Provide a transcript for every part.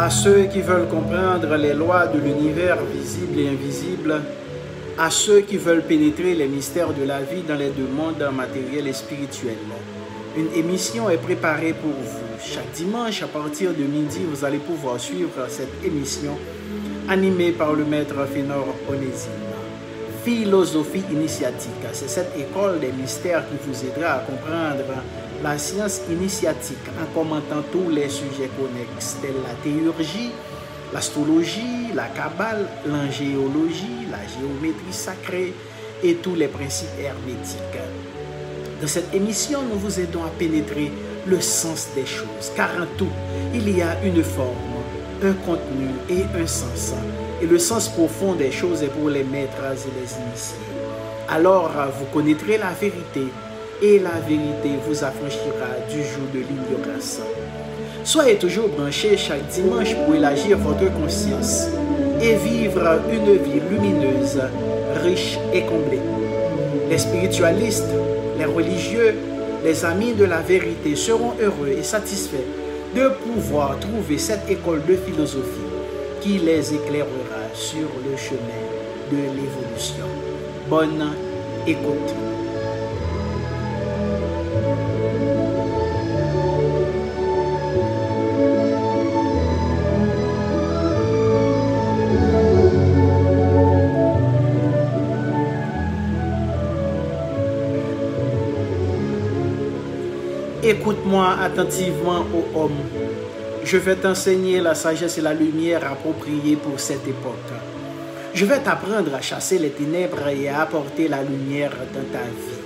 À ceux qui veulent comprendre les lois de l'univers visible et invisible, à ceux qui veulent pénétrer les mystères de la vie dans les deux mondes matériels et spirituels. Une émission est préparée pour vous. Chaque dimanche, à partir de midi, vous allez pouvoir suivre cette émission animée par le maître Fénor Onésime. Philosophie initiatique, c'est cette école des mystères qui vous aidera à comprendre la science initiatique en commentant tous les sujets connexes, tels la théurgie, l'astrologie, la kabbale, l'angéologie, la géométrie sacrée et tous les principes hermétiques. Dans cette émission, nous vous aidons à pénétrer le sens des choses, car en tout, il y a une forme, un contenu et un sens. Et le sens profond des choses est pour les maîtres et les initiés. Alors, vous connaîtrez la vérité, et la vérité vous affranchira du joug de l'ignorance. Soyez toujours branchés chaque dimanche pour élargir votre conscience et vivre une vie lumineuse, riche et comblée. Les spiritualistes, les religieux, les amis de la vérité seront heureux et satisfaits de pouvoir trouver cette école de philosophie qui les éclairera sur le chemin de l'évolution. Bonne écoute. Écoute-moi attentivement, ô homme. Je vais t'enseigner la sagesse et la lumière appropriées pour cette époque. Je vais t'apprendre à chasser les ténèbres et à apporter la lumière dans ta vie.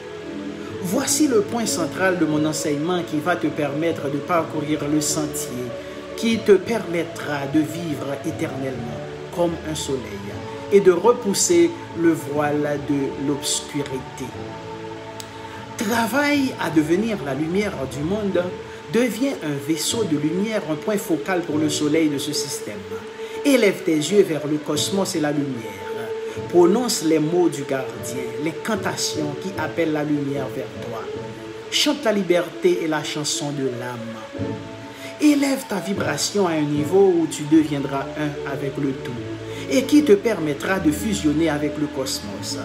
Voici le point central de mon enseignement qui va te permettre de parcourir le sentier qui te permettra de vivre éternellement comme un soleil et de repousser le voile de l'obscurité. Travaille à devenir la lumière du monde, deviens un vaisseau de lumière, un point focal pour le soleil de ce système. Élève tes yeux vers le cosmos et la lumière. Prononce les mots du gardien, les cantations qui appellent la lumière vers toi. Chante la liberté et la chanson de l'âme. Élève ta vibration à un niveau où tu deviendras un avec le tout et qui te permettra de fusionner avec le cosmos.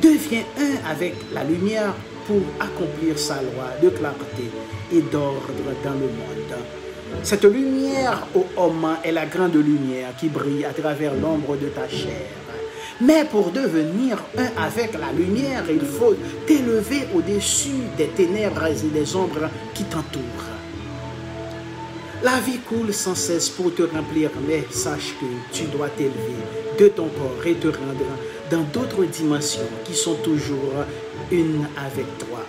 Deviens un avec la lumière pour accomplir sa loi de clarté et d'ordre dans le monde. Cette lumière, ô homme, est la grande lumière qui brille à travers l'ombre de ta chair. Mais pour devenir un avec la lumière, il faut t'élever au-dessus des ténèbres et des ombres qui t'entourent. La vie coule sans cesse pour te remplir, mais sache que tu dois t'élever de ton corps et te rendre dans d'autres dimensions qui sont toujours une avec toi.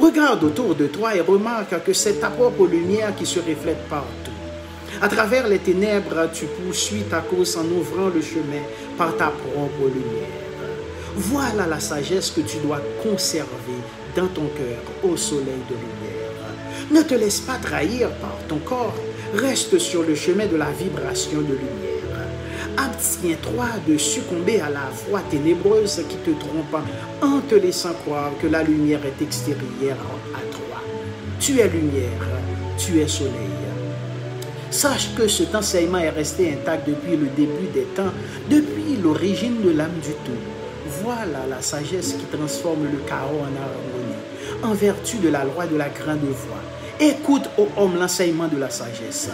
Regarde autour de toi et remarque que c'est ta propre lumière qui se reflète partout. À travers les ténèbres, tu poursuis ta course en ouvrant le chemin par ta propre lumière. Voilà la sagesse que tu dois conserver dans ton cœur au soleil de lumière. Ne te laisse pas trahir par ton corps, reste sur le chemin de la vibration de lumière. Abstiens-toi de succomber à la voix ténébreuse qui te trompe en te laissant croire que la lumière est extérieure à toi. Tu es lumière, tu es soleil. Sache que cet enseignement est resté intact depuis le début des temps, depuis l'origine de l'âme du tout. Voilà la sagesse qui transforme le chaos en harmonie, en vertu de la loi de la grande voix. Écoute, ô homme, l'enseignement de la sagesse.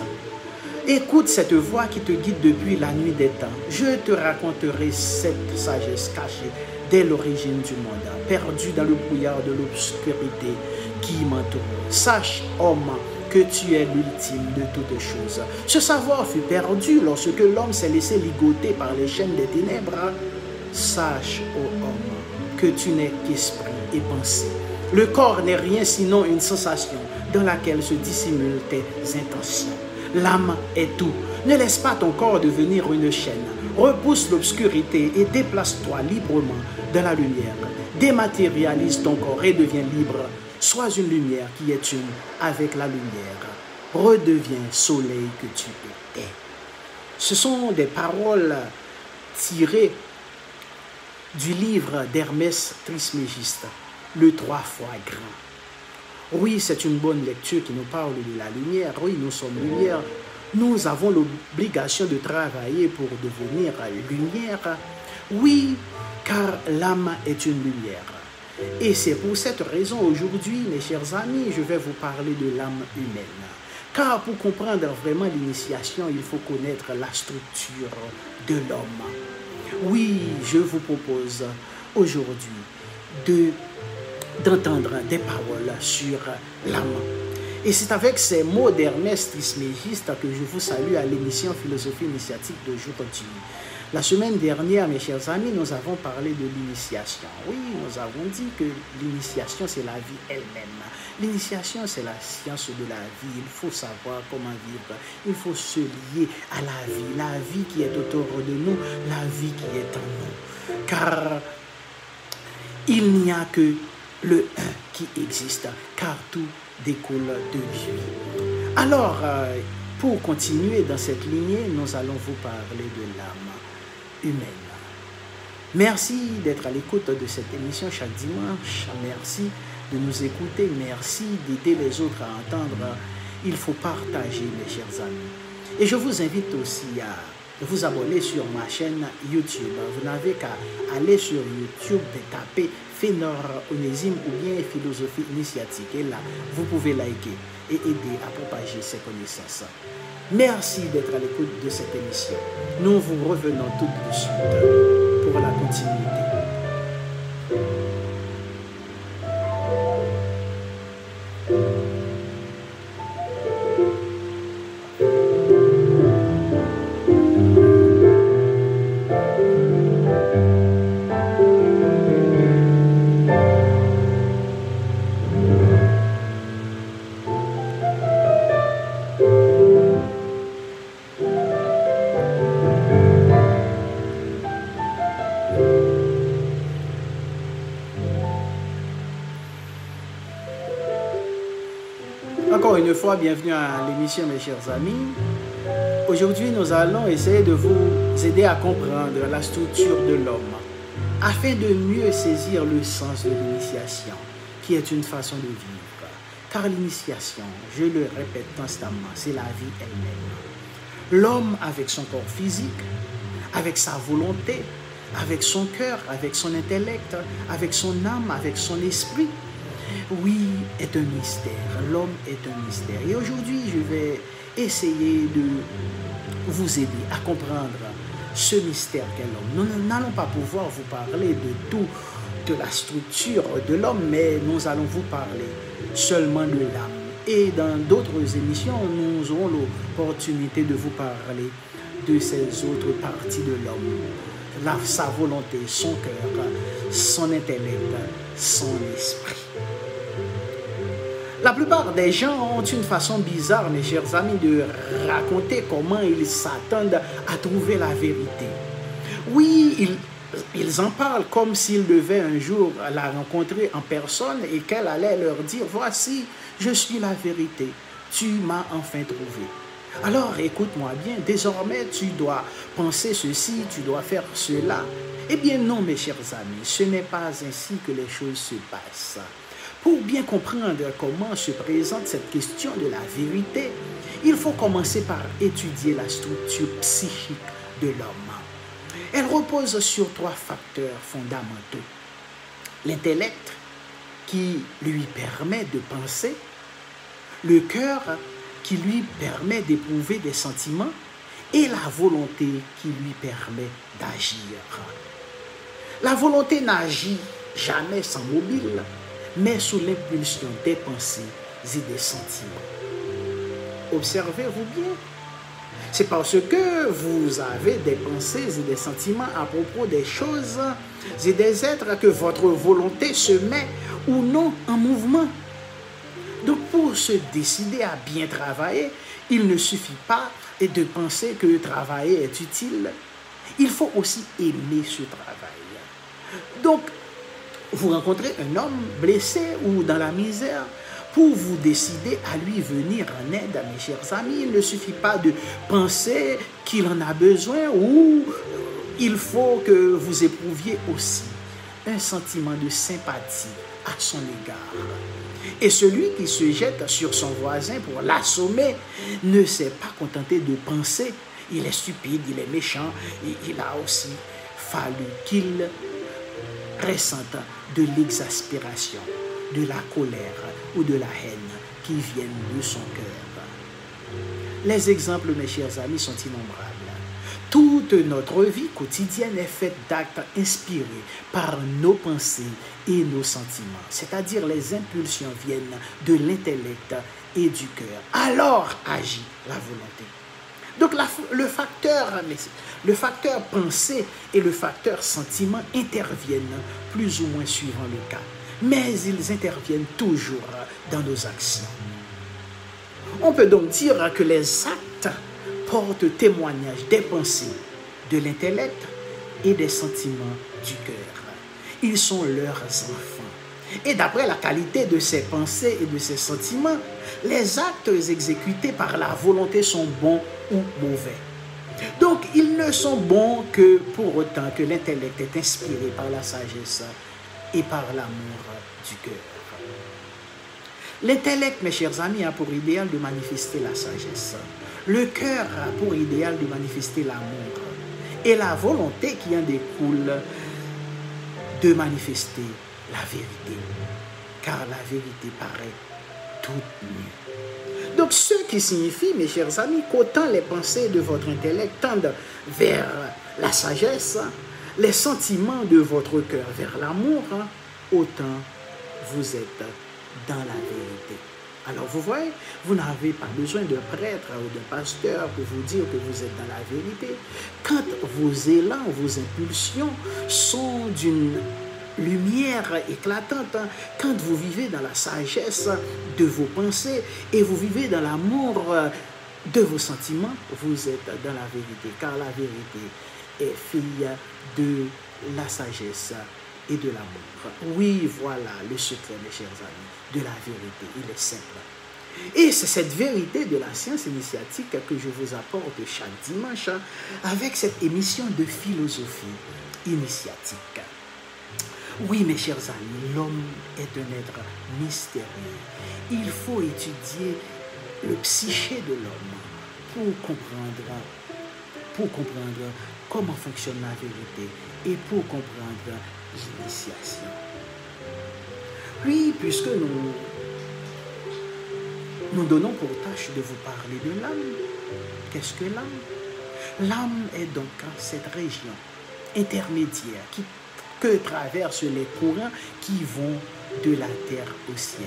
Écoute cette voix qui te guide depuis la nuit des temps. Je te raconterai cette sagesse cachée dès l'origine du monde, perdue dans le brouillard de l'obscurité qui m'entoure. Sache, homme, que tu es l'ultime de toutes choses. Ce savoir fut perdu lorsque l'homme s'est laissé ligoter par les chaînes des ténèbres. Sache, ô homme, que tu n'es qu'esprit et pensée. Le corps n'est rien sinon une sensation dans laquelle se dissimulent tes intentions. L'âme est tout. Ne laisse pas ton corps devenir une chaîne. Repousse l'obscurité et déplace-toi librement dans la lumière. Dématérialise ton corps et deviens libre. Sois une lumière qui est une avec la lumière. Redeviens soleil que tu étais. Ce sont des paroles tirées du livre d'Hermès Trismégiste, le 3 fois grand. Oui, c'est une bonne lecture qui nous parle de la lumière. Oui, nous sommes lumière. Nous avons l'obligation de travailler pour devenir lumière. Oui, car l'âme est une lumière. Et c'est pour cette raison aujourd'hui, mes chers amis, je vais vous parler de l'âme humaine. Car pour comprendre vraiment l'initiation, il faut connaître la structure de l'homme. Oui, je vous propose aujourd'hui d'entendre des paroles sur l'âme. Et c'est avec ces mots d'Ernest Trismégiste que je vous salue à l'émission Philosophie initiatique d'aujourd'hui. La semaine dernière, mes chers amis, nous avons parlé de l'initiation. Oui, nous avons dit que l'initiation, c'est la vie elle-même. L'initiation, c'est la science de la vie. Il faut savoir comment vivre. Il faut se lier à la vie qui est autour de nous, la vie qui est en nous. Car il n'y a que le un qui existe, car tout découle de lui. Alors, pour continuer dans cette lignée, nous allons vous parler de l'âme humaine. Merci d'être à l'écoute de cette émission chaque dimanche. Merci de nous écouter. Merci d'aider les autres à entendre. Il faut partager, mes chers amis. Et je vous invite aussi à vous abonner sur ma chaîne YouTube. Vous n'avez qu'à aller sur YouTube et taper Fénor Onésime ou bien Philosophie initiatique. Et là, vous pouvez liker et aider à propager ces connaissances. Merci d'être à l'écoute de cette émission. Nous vous revenons tout de suite pour la continuité. Encore une fois, bienvenue à l'émission, mes chers amis. Aujourd'hui, nous allons essayer de vous aider à comprendre la structure de l'homme afin de mieux saisir le sens de l'initiation, qui est une façon de vivre. Car l'initiation, je le répète constamment, c'est la vie elle-même. L'homme avec son corps physique, avec sa volonté, avec son cœur, avec son intellect, avec son âme, avec son esprit, oui, est un mystère. L'homme est un mystère. Et aujourd'hui, je vais essayer de vous aider à comprendre ce mystère qu'est l'homme. Nous n'allons pas pouvoir vous parler de tout, de la structure de l'homme, mais nous allons vous parler seulement de l'âme. Et dans d'autres émissions, nous aurons l'opportunité de vous parler de ces autres parties de l'homme. Sa volonté, son cœur, son intellect, son esprit. La plupart des gens ont une façon bizarre, mes chers amis, de raconter comment ils s'attendent à trouver la vérité. Oui, ils en parlent comme s'ils devaient un jour la rencontrer en personne et qu'elle allait leur dire « Voici, je suis la vérité, tu m'as enfin trouvé. » Alors écoute-moi bien, désormais tu dois penser ceci, tu dois faire cela. Eh bien non, mes chers amis, ce n'est pas ainsi que les choses se passent. Pour bien comprendre comment se présente cette question de la vérité, il faut commencer par étudier la structure psychique de l'homme. Elle repose sur 3 facteurs fondamentaux. L'intellect, qui lui permet de penser, le cœur, qui lui permet d'éprouver des sentiments, et la volonté qui lui permet d'agir. La volonté n'agit jamais sans mobile, mais sous l'impulsion des pensées et des sentiments. Observez-vous bien. C'est parce que vous avez des pensées et des sentiments à propos des choses et des êtres que votre volonté se met ou non en mouvement. Donc pour se décider à bien travailler, il ne suffit pas de penser que travailler est utile. Il faut aussi aimer ce travail. Donc, vous rencontrez un homme blessé ou dans la misère, pour vous décider à lui venir en aide, mes chers amis, il ne suffit pas de penser qu'il en a besoin ou il faut que vous éprouviez aussi un sentiment de sympathie à son égard. Et celui qui se jette sur son voisin pour l'assommer ne s'est pas contenté de penser, il est stupide, il est méchant, et il a aussi fallu qu'il ressentent de l'exaspération, de la colère ou de la haine qui viennent de son cœur. Les exemples, mes chers amis, sont innombrables. Toute notre vie quotidienne est faite d'actes inspirés par nos pensées et nos sentiments, c'est-à-dire les impulsions viennent de l'intellect et du cœur. Alors agit la volonté. Donc le facteur pensée et le facteur sentiment interviennent plus ou moins suivant le cas, mais ils interviennent toujours dans nos actions. On peut donc dire que les actes portent témoignage des pensées, de l'intellect et des sentiments du cœur. Ils sont leurs enfants. Et d'après la qualité de ces pensées et de ces sentiments, les actes exécutés par la volonté sont bons ou mauvais. Donc, ils ne sont bons que pour autant que l'intellect est inspiré par la sagesse et par l'amour du cœur. L'intellect, mes chers amis, a pour idéal de manifester la sagesse. Le cœur a pour idéal de manifester l'amour. Et la volonté qui en découle de manifester la vérité. Car la vérité paraît toute nue. Donc, ce qui signifie, mes chers amis, qu'autant les pensées de votre intellect tendent vers la sagesse, les sentiments de votre cœur vers l'amour, autant vous êtes dans la vérité. Alors vous voyez, vous n'avez pas besoin d'un prêtre ou d'un pasteur pour vous dire que vous êtes dans la vérité. Quand vos élans, vos impulsions sont d'une lumière éclatante, quand vous vivez dans la sagesse de vos pensées et vous vivez dans l'amour de vos sentiments, vous êtes dans la vérité, car la vérité est fille de la sagesse et de l'amour. Oui, voilà le secret, mes chers amis, de la vérité. Il est simple. Et c'est cette vérité de la science initiatique que je vous apporte chaque dimanche avec cette émission de philosophie initiatique. Oui, mes chers amis, l'homme est un être mystérieux. Il faut étudier le psyché de l'homme pour comprendre comment fonctionne la vérité et pour comprendre l'initiation. Oui, puisque nous donnons pour tâche de vous parler de l'âme. Qu'est-ce que l'âme? L'âme est donc cette région intermédiaire que traversent les courants qui vont de la terre au ciel,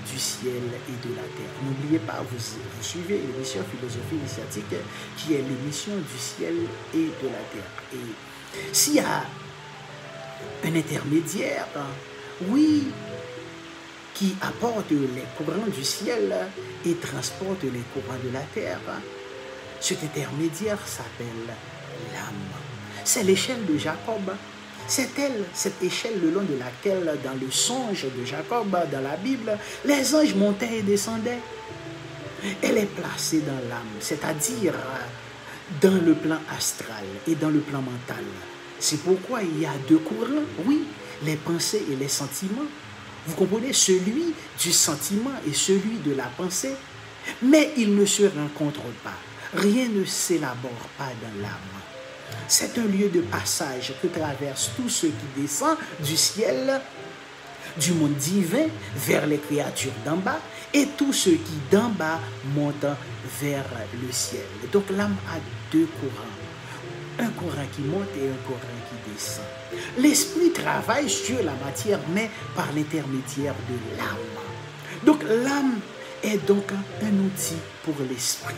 du ciel et de la terre. N'oubliez pas, vous suivez l'émission Philosophie initiatique qui est l'émission du ciel et de la terre. Et s'il y a un intermédiaire, oui, qui apporte les courants du ciel et transporte les courants de la terre, cet intermédiaire s'appelle l'âme. C'est l'échelle de Jacob. C'est elle, cette échelle le long de laquelle, dans le songe de Jacob, dans la Bible, les anges montaient et descendaient. Elle est placée dans l'âme, c'est-à-dire dans le plan astral et dans le plan mental. C'est pourquoi il y a deux courants, oui, les pensées et les sentiments. Vous comprenez, celui du sentiment et celui de la pensée, mais ils ne se rencontrent pas. Rien ne s'élabore pas dans l'âme. C'est un lieu de passage que traverse tout ce qui descend du ciel, du monde divin, vers les créatures d'en bas, et tout ce qui d'en bas monte vers le ciel. Donc l'âme a deux courants. Un courant qui monte et un courant qui descend. L'esprit travaille sur la matière, mais par l'intermédiaire de l'âme. Donc l'âme est donc un outil pour l'esprit.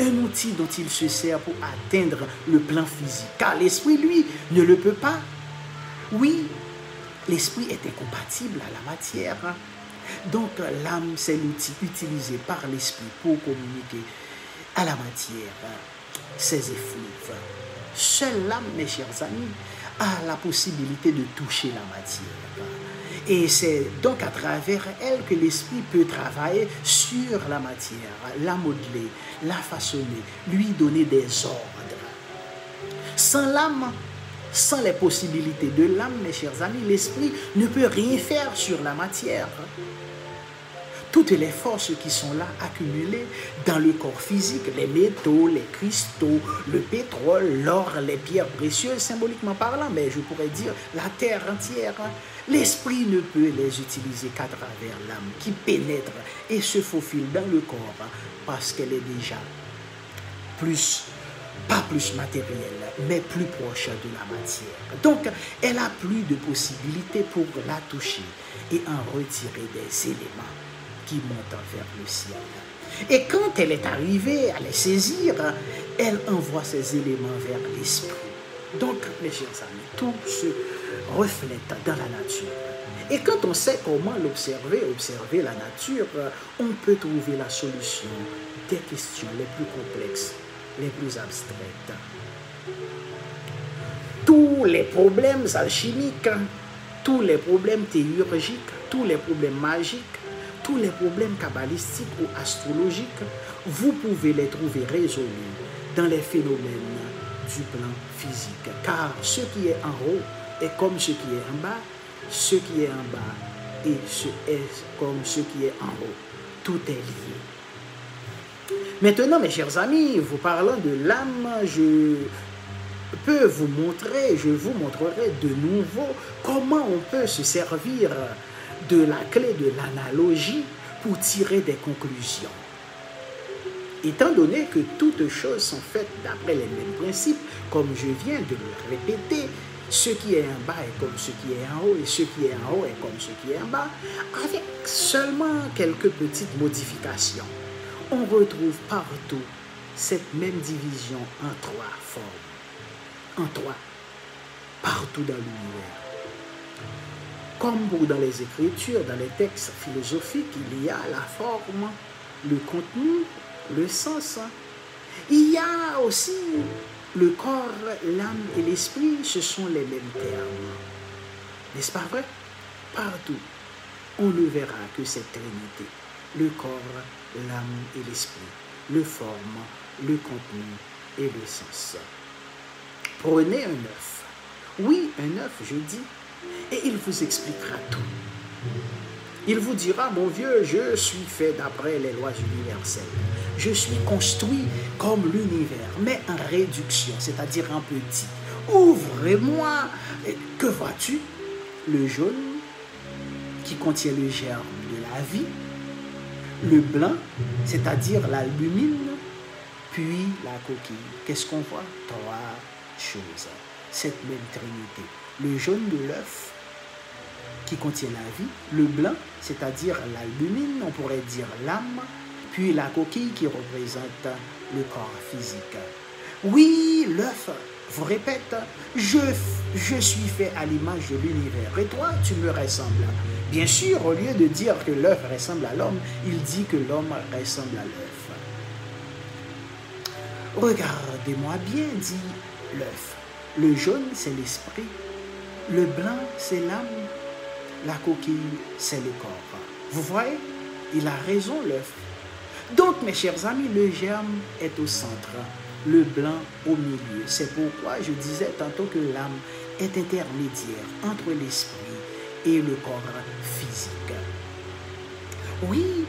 Un outil dont il se sert pour atteindre le plan physique. Car l'esprit, lui, ne le peut pas. Oui, l'esprit est incompatible à la matière. Donc l'âme, c'est l'outil utilisé par l'esprit pour communiquer à la matière ses effluves. Seule l'âme, mes chers amis, a la possibilité de toucher la matière. Et c'est donc à travers elle que l'esprit peut travailler sur la matière, la modeler, la façonner, lui donner des ordres. Sans l'âme, sans les possibilités de l'âme, mes chers amis, l'esprit ne peut rien faire sur la matière. toutes les forces qui sont là accumulées dans le corps physique, les métaux, les cristaux, le pétrole, l'or, les pierres précieuses, symboliquement parlant, mais je pourrais dire la terre entière. L'esprit ne peut les utiliser qu'à travers l'âme qui pénètre et se faufile dans le corps parce qu'elle est déjà pas plus matérielle, mais plus proche de la matière. Donc, elle a plus de possibilités pour la toucher et en retirer des éléments qui montent vers le ciel. Et quand elle est arrivée à les saisir, elle envoie ces éléments vers l'esprit. Donc, mes chers amis, tout se reflète dans la nature. Et quand on sait comment observer la nature, on peut trouver la solution des questions les plus complexes, les plus abstraites. Tous les problèmes alchimiques, tous les problèmes théurgiques, tous les problèmes magiques, tous les problèmes kabbalistiques ou astrologiques, vous pouvez les trouver résolus dans les phénomènes du plan physique. Car ce qui est en haut est comme ce qui est en bas, ce qui est en bas est comme ce qui est en haut. Tout est lié. Maintenant, mes chers amis, vous parlant de l'âme, je vous montrerai de nouveau comment on peut se servir de la clé de l'analogie pour tirer des conclusions. Étant donné que toutes choses sont faites d'après les mêmes principes, comme je viens de le répéter, ce qui est en bas est comme ce qui est en haut, et ce qui est en haut est comme ce qui est en bas, avec seulement quelques petites modifications. On retrouve partout cette même division en trois formes, en trois, partout dans l'univers. Comme pour dans les Écritures, dans les textes philosophiques, il y a la forme, le contenu, le sens. Il y a aussi le corps, l'âme et l'esprit, ce sont les mêmes termes. N'est-ce pas vrai? Partout, on ne verra que cette trinité. Le corps, l'âme et l'esprit. Le forme, le contenu et le sens. Prenez un œuf. Oui, un œuf, je dis. Et il vous expliquera tout. Il vous dira, mon vieux, je suis fait d'après les lois universelles. Je suis construit comme l'univers, mais en réduction, c'est-à-dire en petit. Ouvrez-moi. Que vois-tu? Le jaune, qui contient le germe de la vie. Le blanc, c'est-à-dire l'albumine. Puis la coquille. Qu'est-ce qu'on voit? Trois choses. Cette même trinité. Le jaune de l'œuf, qui contient la vie, le blanc, c'est-à-dire l'albumine, on pourrait dire l'âme, puis la coquille qui représente le corps physique. Oui, l'œuf vous répète, je suis fait à l'image de l'univers, et toi, tu me ressembles. Bien sûr, au lieu de dire que l'œuf ressemble à l'homme, il dit que l'homme ressemble à l'œuf. Regardez-moi bien, dit l'œuf. Le jaune, c'est l'esprit. Le blanc, c'est l'âme. La coquille, c'est le corps. Vous voyez? Il a raison, l'œuf. Donc, mes chers amis, le germe est au centre, le blanc au milieu. C'est pourquoi je disais tantôt que l'âme est intermédiaire entre l'esprit et le corps physique. Oui,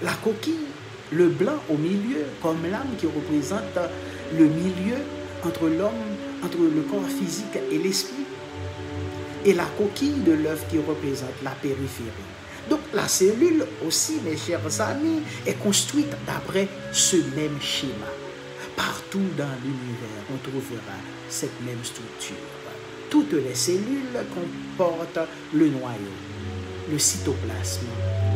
la coquille, le blanc au milieu, comme l'âme qui représente le milieu entre l'homme, entre le corps physique et l'esprit, et la coquille de l'œuf qui représente la périphérie. Donc la cellule aussi, mes chers amis, est construite d'après ce même schéma. Partout dans l'univers, on trouvera cette même structure. Toutes les cellules comportent le noyau, le cytoplasme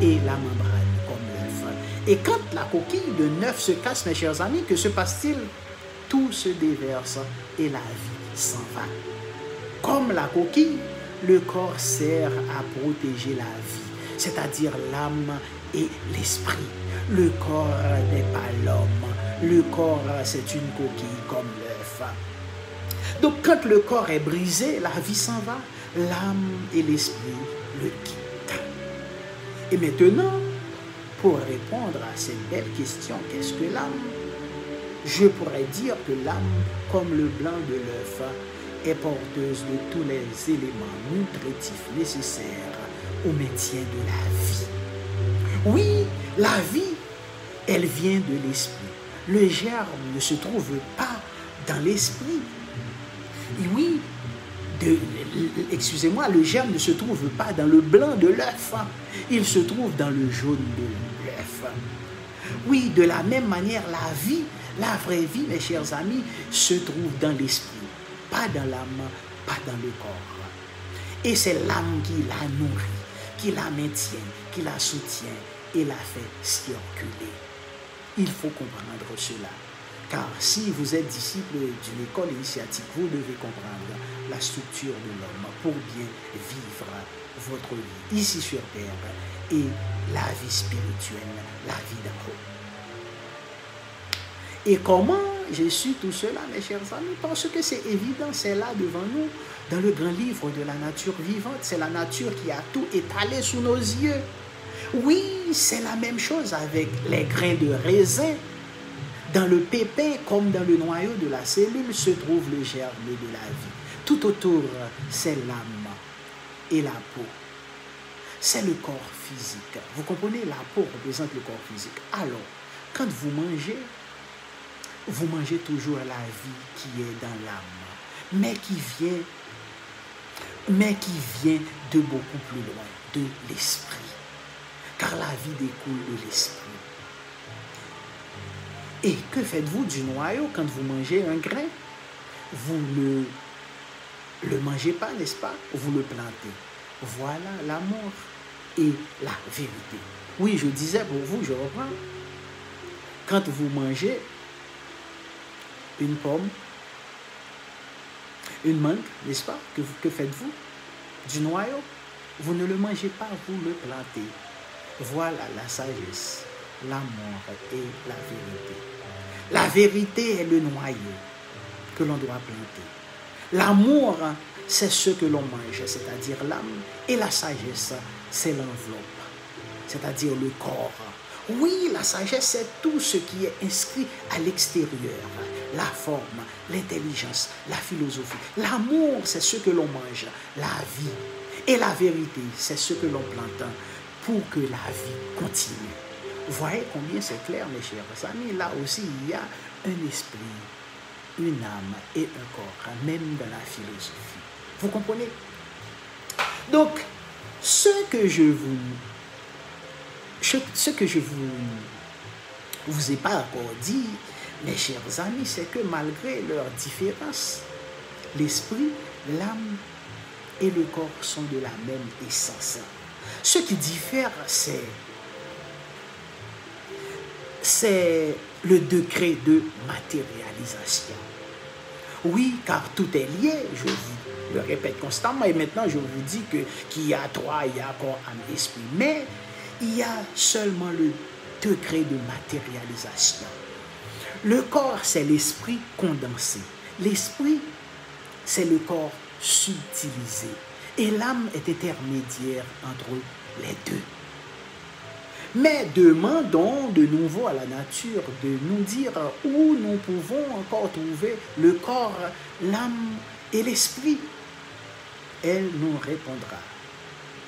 et la membrane comme l'œuf. Et quand la coquille de l'œuf se casse, mes chers amis, que se passe-t-il? Tout se déverse et la vie s'en va. Comme la coquille, le corps sert à protéger la vie, c'est-à-dire l'âme et l'esprit. Le corps n'est pas l'homme. Le corps, c'est une coquille comme l'œuf. Donc, quand le corps est brisé, la vie s'en va. L'âme et l'esprit le quittent. Et maintenant, pour répondre à cette belle question, qu'est-ce que l'âme? Je pourrais dire que l'âme, comme le blanc de l'œuf, est porteuse de tous les éléments nutritifs nécessaires au maintien de la vie. Oui, la vie, elle vient de l'esprit. Le germe ne se trouve pas dans l'esprit. Oui, excusez-moi, le germe ne se trouve pas dans le blanc de l'œuf. Il se trouve dans le jaune de l'œuf. Oui, de la même manière, la vie, la vraie vie, mes chers amis, se trouve dans l'esprit, pas dans l'âme, pas dans le corps. Et c'est l'âme qui la nourrit, qui la maintient, qui la soutient et la fait circuler. Il faut comprendre cela. Car si vous êtes disciple d'une école initiatique, vous devez comprendre la structure de l'homme pour bien vivre votre vie ici sur terre et la vie spirituelle, la vie d'en haut. Et comment j'ai su tout cela, mes chers amis? Parce que c'est évident, c'est là devant nous, dans le grand livre de la nature vivante. C'est la nature qui a tout étalé sous nos yeux. Oui, c'est la même chose avec les grains de raisin. Dans le pépin, comme dans le noyau de la cellule, se trouve le germe de la vie. Tout autour, c'est l'âme et la peau. C'est le corps physique. Vous comprenez, la peau représente le corps physique. Alors, quand vous mangez toujours la vie qui est dans l'âme, mais qui vient de beaucoup plus loin, de l'esprit. Car la vie découle de l'esprit. Et que faites-vous du noyau quand vous mangez un grain? Vous ne le mangez pas, n'est-ce pas? Vous le plantez. Voilà l'amour et la vérité. Oui, je disais pour vous, je reprends. Quand vous mangez une pomme, une mangue, n'est-ce pas? Que faites-vous? Du noyau? Vous ne le mangez pas, vous le plantez. Voilà la sagesse, l'amour et la vérité. La vérité est le noyau que l'on doit planter. L'amour, c'est ce que l'on mange, c'est-à-dire l'âme. Et la sagesse, c'est l'enveloppe, c'est-à-dire le corps. Oui, la sagesse, c'est tout ce qui est inscrit à l'extérieur. La forme, l'intelligence, la philosophie. L'amour, c'est ce que l'on mange, la vie. Et la vérité, c'est ce que l'on plante pour que la vie continue. Vous voyez combien c'est clair, mes chers amis. Là aussi, il y a un esprit, une âme et un corps, même dans la philosophie. Vous comprenez? Donc, ce que je vous ai pas encore dit, mes chers amis, c'est que malgré leurs différences, l'esprit, l'âme et le corps sont de la même essence. Ce qui diffère, c'est le degré de matérialisation. Oui, car tout est lié, je vous le répète constamment, et maintenant je vous dis qu'il y a trois, il y a corps, âme, esprit, mais il y a seulement le degré de matérialisation. Le corps, c'est l'esprit condensé. L'esprit, c'est le corps subtilisé. Et l'âme est intermédiaire entre les deux. Mais demandons de nouveau à la nature de nous dire où nous pouvons encore trouver le corps, l'âme et l'esprit. Elle nous répondra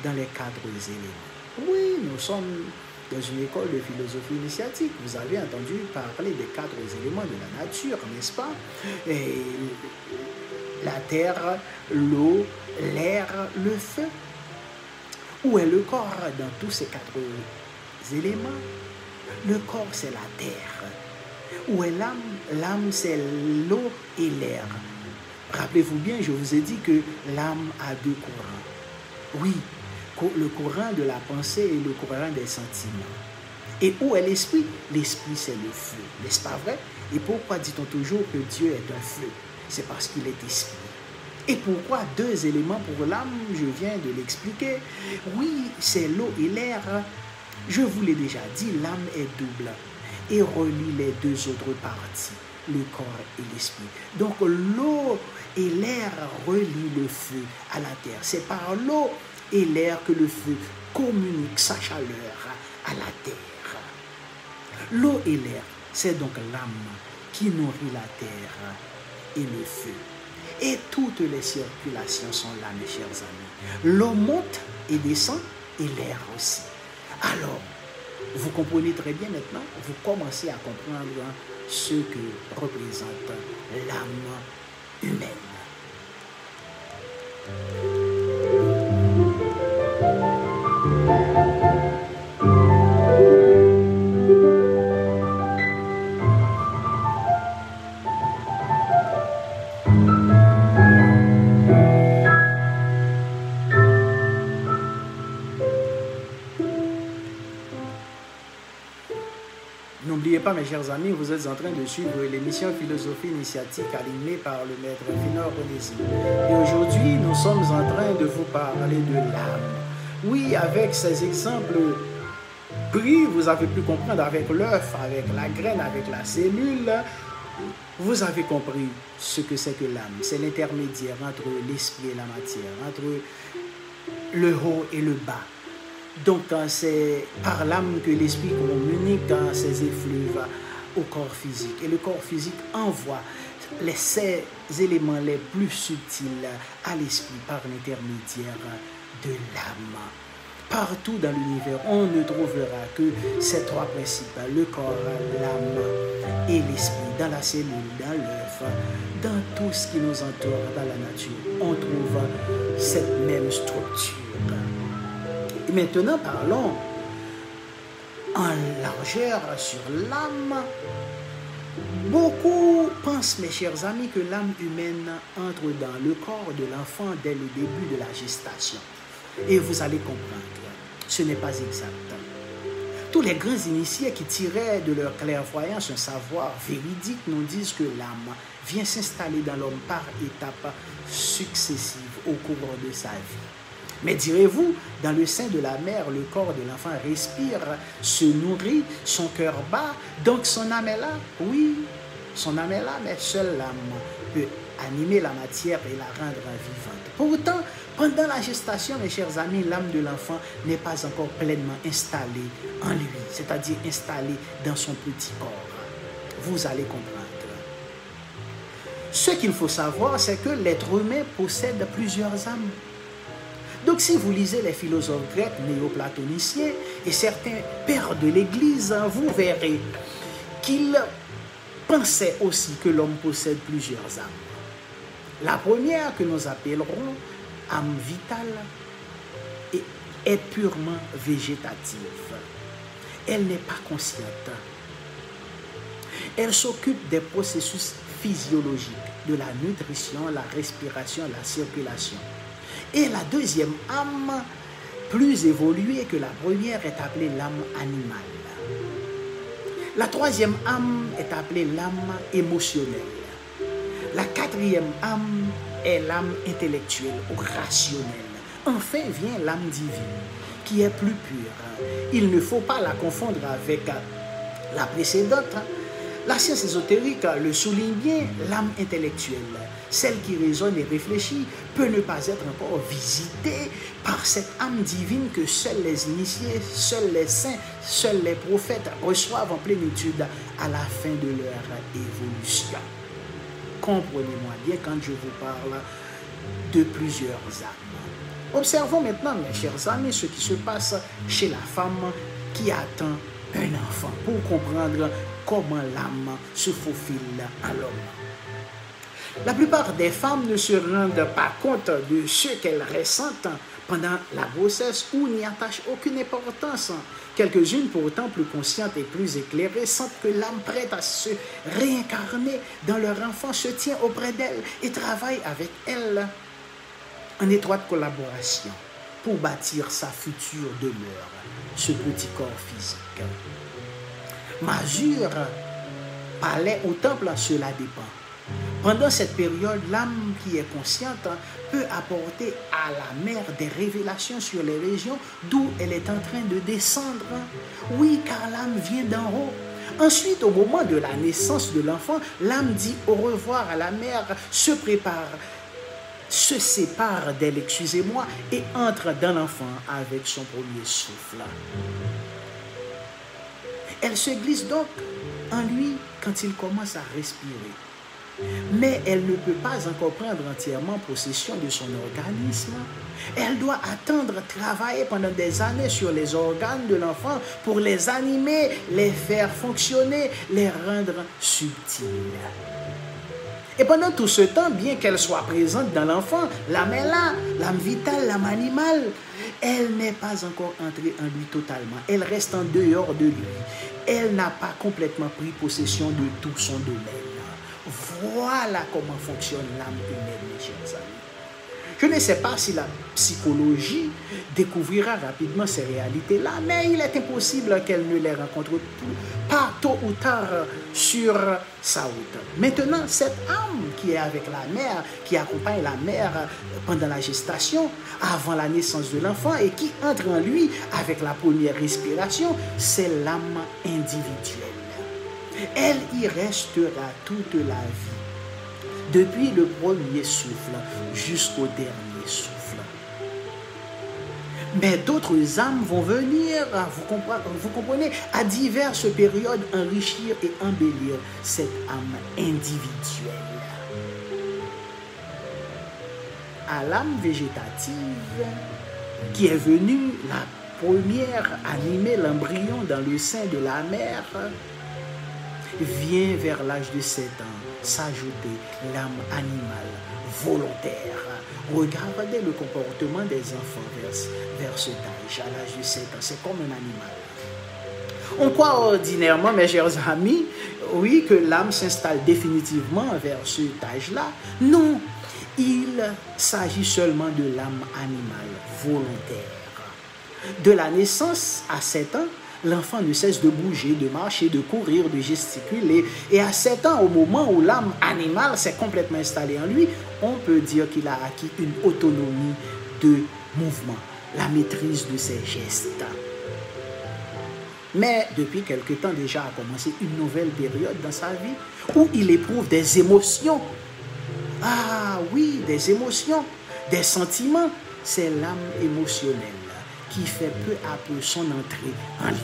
dans les quatre éléments. Oui, nous sommes dans une école de philosophie initiatique. Vous avez entendu parler des quatre éléments de la nature, n'est-ce pas? Et la terre, l'eau, l'air, le feu. Où est le corps dans tous ces quatre éléments? Le corps, c'est la terre. Où est l'âme? L'âme, c'est l'eau et l'air. Rappelez-vous bien, je vous ai dit que l'âme a deux courants. Oui, le courant de la pensée et le courant des sentiments. Et où est l'esprit? L'esprit, c'est le feu. N'est-ce pas vrai? Et pourquoi dit-on toujours que Dieu est un feu? C'est parce qu'il est esprit. Et pourquoi deux éléments pour l'âme? Je viens de l'expliquer. Oui, c'est l'eau et l'air. Je vous l'ai déjà dit, l'âme est double et relie les deux autres parties, le corps et l'esprit. Donc l'eau et l'air relient le feu à la terre. C'est par l'eau et l'air que le feu communique sa chaleur à la terre. L'eau et l'air, c'est donc l'âme qui nourrit la terre et le feu. Et toutes les circulations sont là, mes chers amis. L'eau monte et descend et l'air aussi. Alors, vous comprenez très bien maintenant, vous commencez à comprendre ce que représente l'âme humaine. N'oubliez pas, mes chers amis, vous êtes en train de suivre l'émission Philosophie initiatique animée par le maître Fénor Onésime. Et aujourd'hui, nous sommes en train de vous parler de l'âme. Oui, avec ces exemples pris, vous avez pu comprendre avec l'œuf, avec la graine, avec la cellule. Vous avez compris ce que c'est que l'âme. C'est l'intermédiaire entre l'esprit et la matière, entre le haut et le bas. Donc, c'est par l'âme que l'esprit communique ses effluves au corps physique. Et le corps physique envoie ces éléments les plus subtils à l'esprit par l'intermédiaire de l'âme. Partout dans l'univers, on ne trouvera que ces trois principes, le corps, l'âme et l'esprit, dans la cellule, dans l'œuf, dans tout ce qui nous entoure dans la nature. On trouve cette même structure. Et maintenant, parlons en largeur sur l'âme. Beaucoup pensent, mes chers amis, que l'âme humaine entre dans le corps de l'enfant dès le début de la gestation. Et vous allez comprendre, ce n'est pas exact. Tous les grands initiés qui tiraient de leur clairvoyance un savoir véridique nous disent que l'âme vient s'installer dans l'homme par étapes successives au cours de sa vie. Mais direz-vous, dans le sein de la mère, le corps de l'enfant respire, se nourrit, son cœur bat, donc son âme est là. Oui, son âme est là, mais seule l'âme peut animer la matière et la rendre vivante. Pourtant, pendant la gestation, mes chers amis, l'âme de l'enfant n'est pas encore pleinement installée en lui, c'est-à-dire installée dans son petit corps. Vous allez comprendre. Ce qu'il faut savoir, c'est que l'être humain possède plusieurs âmes. Donc, si vous lisez les philosophes grecs néoplatoniciens et certains pères de l'Église, vous verrez qu'ils pensaient aussi que l'homme possède plusieurs âmes. La première, que nous appellerons âme vitale, est purement végétative. Elle n'est pas consciente. Elle s'occupe des processus physiologiques, de la nutrition, la respiration, la circulation. Et la deuxième âme, plus évoluée que la première, est appelée l'âme animale. La troisième âme est appelée l'âme émotionnelle. La quatrième âme est l'âme intellectuelle ou rationnelle. Enfin vient l'âme divine, qui est plus pure. Il ne faut pas la confondre avec la précédente. La science ésotérique le souligne bien, l'âme intellectuelle, celle qui raisonne et réfléchit, peut ne pas être encore visitée par cette âme divine que seuls les initiés, seuls les saints, seuls les prophètes reçoivent en plénitude à la fin de leur évolution. Comprenez-moi bien quand je vous parle de plusieurs âmes. Observons maintenant, mes chers amis, ce qui se passe chez la femme qui attend un enfant pour comprendre comment l'âme se faufile à l'homme. La plupart des femmes ne se rendent pas compte de ce qu'elles ressentent pendant la grossesse ou n'y attachent aucune importance. Quelques-unes, pourtant plus conscientes et plus éclairées, sentent que l'âme prête à se réincarner dans leur enfant se tient auprès d'elle et travaille avec elle en étroite collaboration pour bâtir sa future demeure, ce petit corps physique. Masure, palais au temple, cela dépend. Pendant cette période, l'âme qui est consciente peut apporter à la mère des révélations sur les régions d'où elle est en train de descendre. Oui, car l'âme vient d'en haut. Ensuite, au moment de la naissance de l'enfant, l'âme dit au revoir à la mère, se prépare, se sépare d'elle, excusez-moi, et entre dans l'enfant avec son premier souffle. Elle se glisse donc en lui quand il commence à respirer. Mais elle ne peut pas encore prendre entièrement possession de son organisme. Elle doit attendre, travailler pendant des années sur les organes de l'enfant pour les animer, les faire fonctionner, les rendre subtils. Et pendant tout ce temps, bien qu'elle soit présente dans l'enfant, l'âme est là, l'âme vitale, l'âme animale, elle n'est pas encore entrée en lui totalement. Elle reste en dehors de lui. Elle n'a pas complètement pris possession de tout son domaine. Voilà comment fonctionne l'âme humaine, mes chers amis. Je ne sais pas si la psychologie découvrira rapidement ces réalités-là, mais il est impossible qu'elle ne les rencontre pas tôt ou tard sur sa route. Maintenant, cette âme qui est avec la mère, qui accompagne la mère pendant la gestation, avant la naissance de l'enfant et qui entre en lui avec la première respiration, c'est l'âme individuelle. Elle y restera toute la vie, depuis le premier souffle jusqu'au dernier souffle. Mais d'autres âmes vont venir, vous comprenez, à diverses périodes enrichir et embellir cette âme individuelle. À l'âme végétative, qui est venue la première animer l'embryon dans le sein de la mère, vient vers l'âge de 7 ans s'ajouter l'âme animale volontaire. Regardez le comportement des enfants vers cet âge, à l'âge de 7 ans. C'est comme un animal. On croit ordinairement, mes chers amis, oui, que l'âme s'installe définitivement vers cet âge-là. Non, il s'agit seulement de l'âme animale volontaire. De la naissance à 7 ans, l'enfant ne cesse de bouger, de marcher, de courir, de gesticuler. Et à 7 ans, au moment où l'âme animale s'est complètement installée en lui, on peut dire qu'il a acquis une autonomie de mouvement, la maîtrise de ses gestes. Mais depuis quelque temps déjà a commencé une nouvelle période dans sa vie où il éprouve des émotions. Ah oui, des émotions, des sentiments. C'est l'âme émotionnelle qui fait peu à peu son entrée en lui.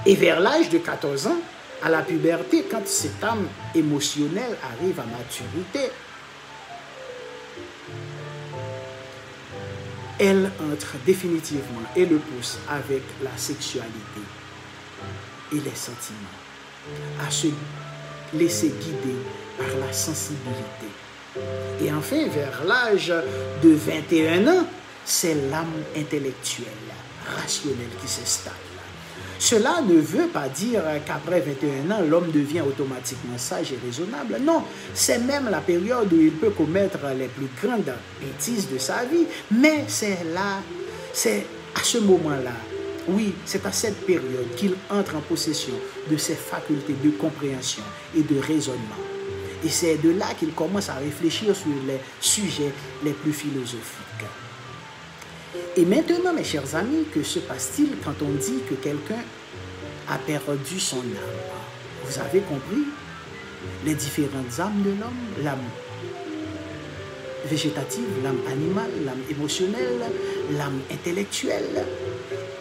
Et vers l'âge de 14 ans, à la puberté, quand cette âme émotionnelle arrive à maturité, elle entre définitivement et le pousse avec la sexualité et les sentiments à se laisser guider par la sensibilité. Et enfin, vers l'âge de 21 ans, c'est l'âme intellectuelle, rationnelle qui s'installe. Cela ne veut pas dire qu'après 21 ans, l'homme devient automatiquement sage et raisonnable. Non, c'est même la période où il peut commettre les plus grandes bêtises de sa vie. Mais c'est là, c'est à ce moment-là, oui, c'est à cette période qu'il entre en possession de ses facultés de compréhension et de raisonnement. Et c'est de là qu'il commence à réfléchir sur les sujets les plus philosophiques. Et maintenant, mes chers amis, que se passe-t-il quand on dit que quelqu'un a perdu son âme? Vous avez compris les différentes âmes de l'homme, l'âme végétative, l'âme animale, l'âme émotionnelle, l'âme intellectuelle.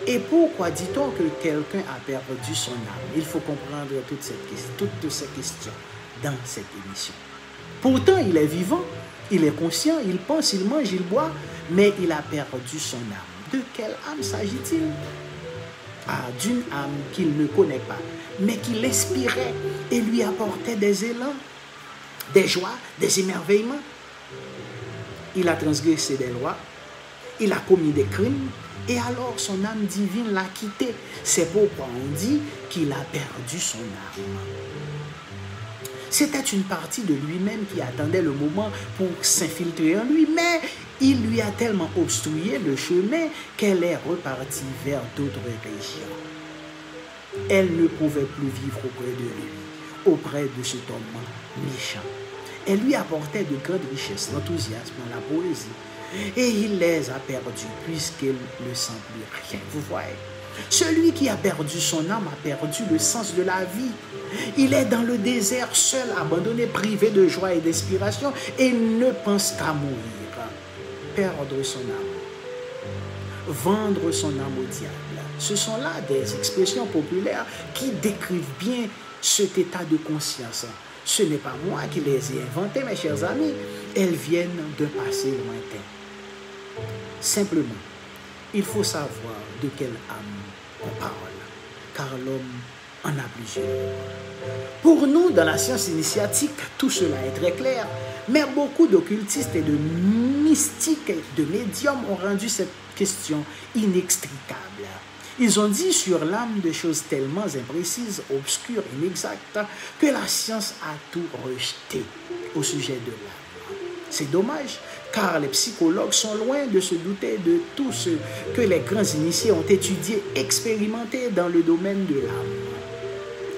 Et pourquoi dit-on que quelqu'un a perdu son âme? Il faut comprendre toutes ces questions dans cette émission. Pourtant, il est vivant, il est conscient, il pense, il mange, il boit, mais il a perdu son âme. De quelle âme s'agit-il? Ah, d'une âme qu'il ne connaît pas, mais qui l'inspirait et lui apportait des élans, des joies, des émerveillements. Il a transgressé des lois, il a commis des crimes, et alors son âme divine l'a quitté. C'est pourquoi on dit qu'il a perdu son âme. C'était une partie de lui-même qui attendait le moment pour s'infiltrer en lui, mais il lui a tellement obstrué le chemin qu'elle est repartie vers d'autres régions. Elle ne pouvait plus vivre auprès de lui, auprès de cet homme méchant. Elle lui apportait de grandes richesses, l'enthousiasme, la poésie, et il les a perdues puisqu'il ne sent plus rien. Vous voyez? Celui qui a perdu son âme a perdu le sens de la vie. Il est dans le désert, seul, abandonné, privé de joie et d'inspiration, et ne pense qu'à mourir. Perdre son âme, vendre son âme au diable. Ce sont là des expressions populaires qui décrivent bien cet état de conscience Ce n'est pas moi qui les ai inventées, mes chers amis. Elles viennent d'un passé lointain. Simplement, il faut savoir de quelle âme on parle, car l'homme en a plusieurs. Pour nous, dans la science initiatique, tout cela est très clair, mais beaucoup d'occultistes et de mystiques et de médiums ont rendu cette question inextricable. Ils ont dit sur l'âme des choses tellement imprécises, obscures, inexactes, que la science a tout rejeté au sujet de l'âme. C'est dommage, car les psychologues sont loin de se douter de tout ce que les grands initiés ont étudié, expérimenté dans le domaine de l'âme.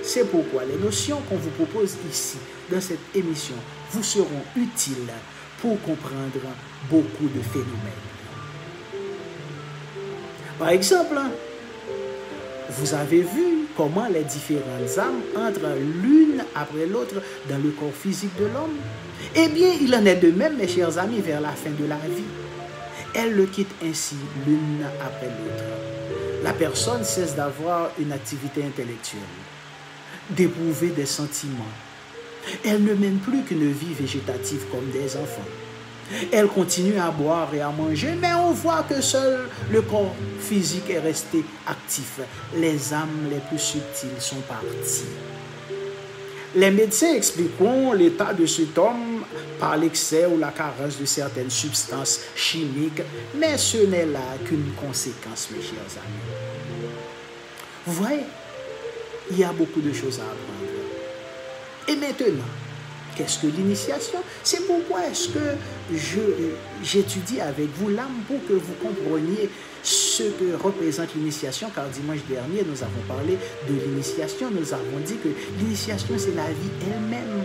C'est pourquoi les notions qu'on vous propose ici, dans cette émission, vous seront utiles pour comprendre beaucoup de phénomènes. Par exemple, vous avez vu comment les différentes âmes entrent l'une après l'autre dans le corps physique de l'homme. Eh bien, il en est de même, mes chers amis, vers la fin de la vie. Elles le quittent ainsi l'une après l'autre. La personne cesse d'avoir une activité intellectuelle, d'éprouver des sentiments. Elle ne mène plus qu'une vie végétative comme des enfants. Elle continue à boire et à manger, mais on voit que seul le corps physique est resté actif. Les âmes les plus subtiles sont parties. Les médecins expliqueront l'état de cet homme par l'excès ou la carence de certaines substances chimiques, mais ce n'est là qu'une conséquence, mes chers amis. Vous voyez, il y a beaucoup de choses à apprendre. Et maintenant, qu'est-ce que l'initiation? C'est pourquoi est-ce que j'étudie avec vous l'âme pour que vous compreniez ce que représente l'initiation, car dimanche dernier, nous avons parlé de l'initiation. Nous avons dit que l'initiation, c'est la vie elle-même.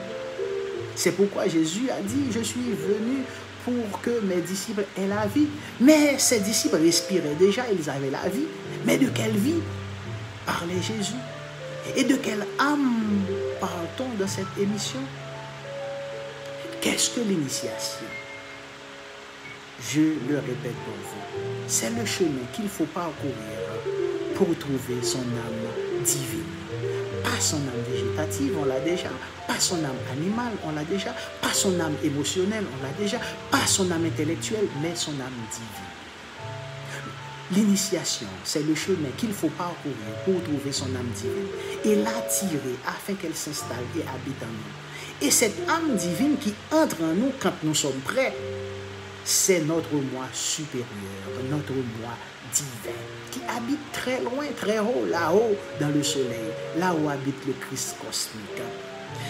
C'est pourquoi Jésus a dit, je suis venu pour que mes disciples aient la vie. Mais ces disciples respiraient déjà, ils avaient la vie. Mais de quelle vie parlait Jésus? Et de quelle âme parle-t-on dans cette émission? Qu'est-ce que l'initiation? Je le répète pour vous, c'est le chemin qu'il faut parcourir pour trouver son âme divine. Pas son âme végétative, on l'a déjà. Pas son âme animale, on l'a déjà. Pas son âme émotionnelle, on l'a déjà. Pas son âme intellectuelle, mais son âme divine. L'initiation, c'est le chemin qu'il faut parcourir pour trouver son âme divine et l'attirer afin qu'elle s'installe et habite en nous. Et cette âme divine qui entre en nous quand nous sommes prêts, c'est notre moi supérieur, notre moi divin, qui habite très loin, très haut, là-haut dans le soleil, là où habite le Christ cosmique.